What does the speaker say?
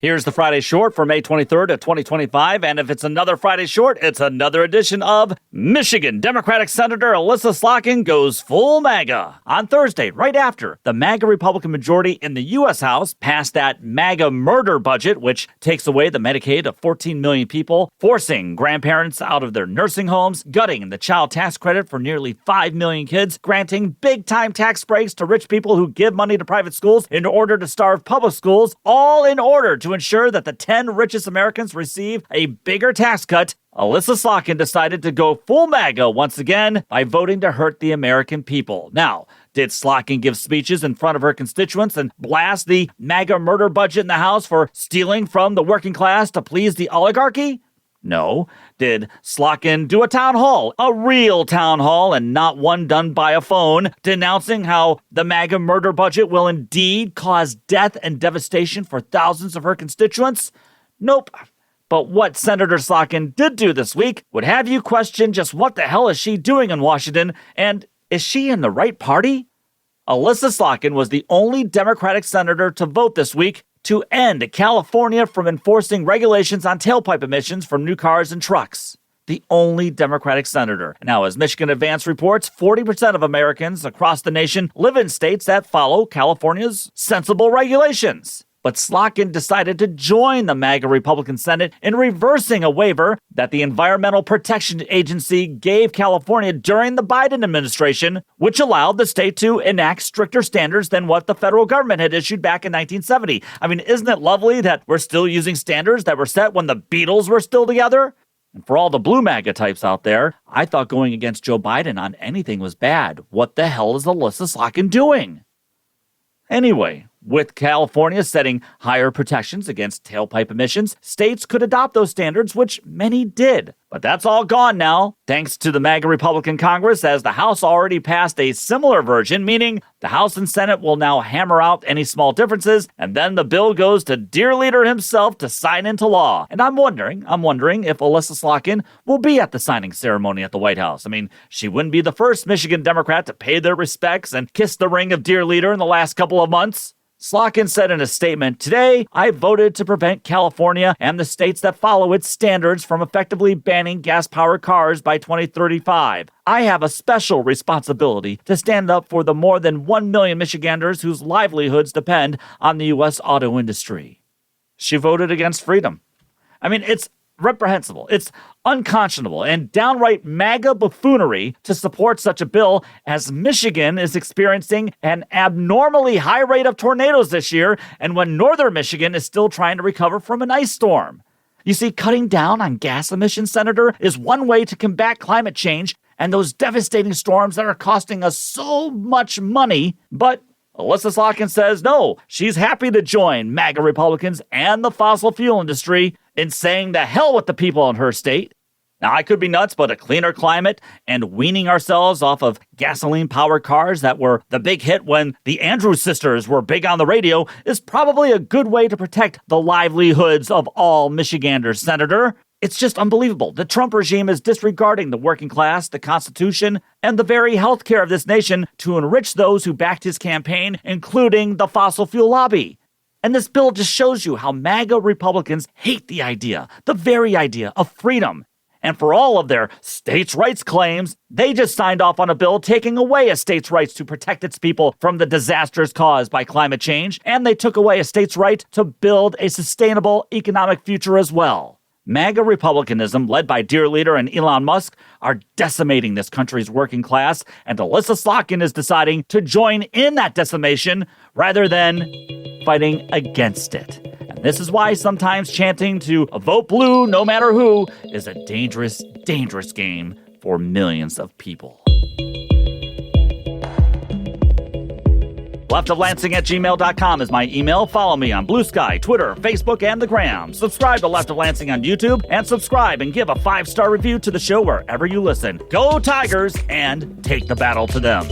Here's the Friday Short for May 23rd of 2025, and if it's another Friday Short, it's another edition of Michigan Democratic Senator Elissa Slotkin goes full MAGA. On Thursday, right after the MAGA Republican majority in the U.S. House passed that MAGA murder budget, which takes away the Medicaid of 14 million people, forcing grandparents out of their nursing homes, gutting the child tax credit for nearly 5 million kids, granting big-time tax breaks to rich people who give money to private schools in order to starve public schools, all in order to ensure that the 10 richest Americans receive a bigger tax cut. Elissa Slotkin decided to go full MAGA once again by voting to hurt the American people. Now, did Slotkin give speeches in front of her constituents and blast the MAGA murder budget in the House for stealing from the working class to please the oligarchy? No. Did Slotkin do a town hall, a real town hall, and not one done by a phone, denouncing how the MAGA murder budget will indeed cause death and devastation for thousands of her constituents? Nope. But what Senator Slotkin did do this week would have you question just what the hell is she doing in Washington, and is she in the right party? Elissa Slotkin was the only Democratic senator to vote this week to end California from enforcing regulations on tailpipe emissions from new cars and trucks. The only Democratic senator. Now, as Michigan Advance reports, 40% of Americans across the nation live in states that follow California's sensible regulations. But Slotkin decided to join the MAGA Republican Senate in reversing a waiver that the Environmental Protection Agency gave California during the Biden administration, which allowed the state to enact stricter standards than what the federal government had issued back in 1970. I mean, isn't it lovely that we're still using standards that were set when the Beatles were still together? And for all the blue MAGA types out there, I thought going against Joe Biden on anything was bad. What the hell is Elissa Slotkin doing? Anyway, with California setting higher protections against tailpipe emissions, states could adopt those standards, which many did. But that's all gone now, thanks to the MAGA Republican Congress, as the House already passed a similar version, meaning the House and Senate will now hammer out any small differences, and then the bill goes to dear leader himself to sign into law. And I'm wondering if Elissa Slotkin will be at the signing ceremony at the White House. I mean, she wouldn't be the first Michigan Democrat to pay their respects and kiss the ring of dear leader in the last couple of months. Slotkin said in a statement, "Today, I voted to prevent California and the states that follow its standards from effectively banning gas-powered cars by 2035. I have a special responsibility to stand up for the more than 1 million Michiganders whose livelihoods depend on the U.S. auto industry." She voted against freedom. I mean, it's reprehensible. It's unconscionable and downright MAGA buffoonery to support such a bill, as Michigan is experiencing an abnormally high rate of tornadoes this year, and when northern Michigan is still trying to recover from an ice storm. You see, cutting down on gas emissions, Senator, is one way to combat climate change and those devastating storms that are costing us so much money, but Elissa Slotkin says no, she's happy to join MAGA Republicans and the fossil fuel industry in saying the hell with the people in her state. Now, I could be nuts, but a cleaner climate and weaning ourselves off of gasoline-powered cars that were the big hit when the Andrews sisters were big on the radio is probably a good way to protect the livelihoods of all Michiganders, Senator. It's just unbelievable. The Trump regime is disregarding the working class, the Constitution, and the very health care of this nation to enrich those who backed his campaign, including the fossil fuel lobby. And this bill just shows you how MAGA Republicans hate the idea, the very idea of freedom. And for all of their states' rights claims, they just signed off on a bill taking away a state's rights to protect its people from the disasters caused by climate change, and they took away a state's right to build a sustainable economic future as well. MAGA Republicanism, led by dear leader and Elon Musk, are decimating this country's working class, and Elissa Slotkin is deciding to join in that decimation rather than fighting against it. And this is why sometimes chanting to vote blue no matter who is a dangerous, dangerous game for millions of people. leftoflansing@gmail.com is my email. Follow me on Blue Sky, Twitter, Facebook, and the Gram. Subscribe to Left of Lansing on YouTube, and subscribe and give a 5-star review to the show wherever you listen. Go Tigers, and take the battle to them.